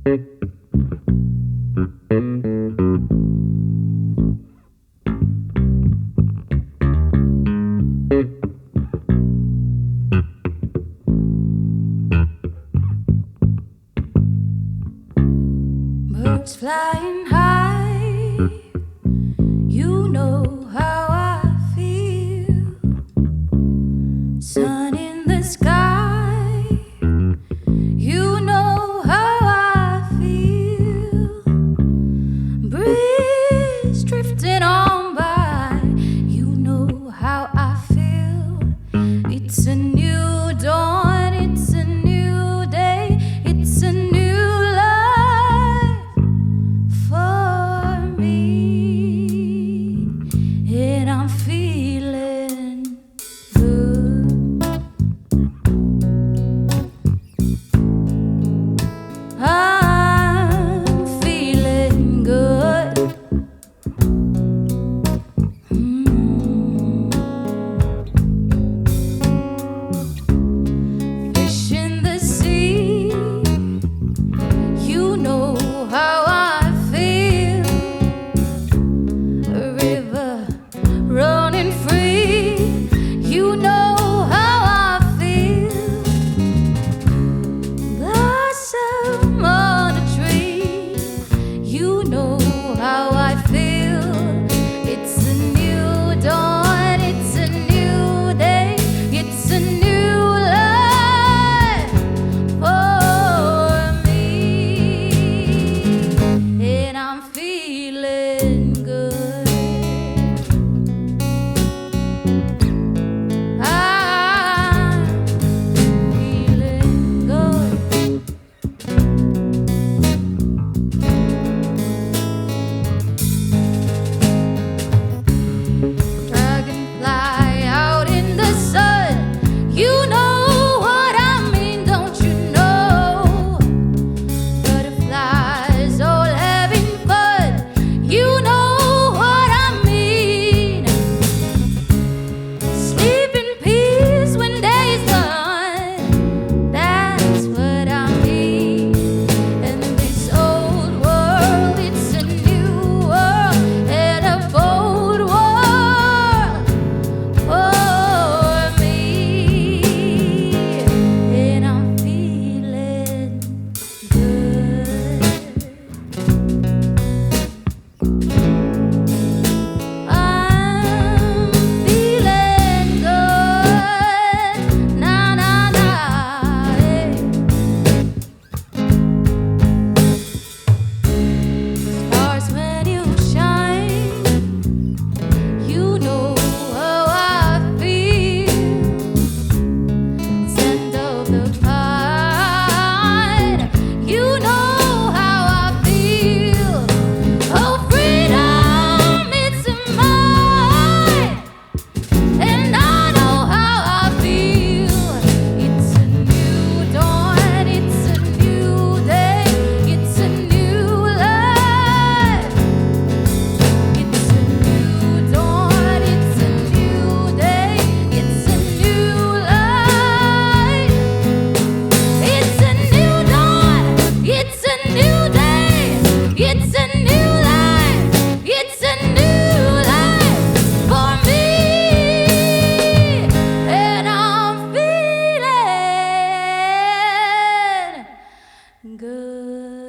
Birds flying high, you know how I feel. Sun in the sky, you know how I feel. Breeze drifting on by, you know how I feel. It's a new dawn, it's a new day, it's a new life for me, and I'm feeling good. I'm feeling good. Fish in the sea, you know how I feel. A river running free, you know how I feel. Blossom on a tree, you know how I feel. It's a new dawn, it's a new day, it's a new life for me, and I'm feeling good. I'm feeling good. Dragonfly out in the sun, you know what I mean, don't you know? Butterflies all having fun, you know what I mean. Sleep in peace when day is done, that's what I mean. And this old world, it's a new world, and a bold world for me, and I'm feeling good. I'm feeling good. Na na na, eh. Stars when you shine, you know how I feel. Scent of the pine, you know how I feel. Oh, freedom, it's mine, and I know how I feel. It's a new dawn, it's a new day, it's a new life. It's a new dawn, it's a new day, it's a new life. It's a new dawn, it's a new day, it's a new life, it's a new life for me, and I'm feeling good.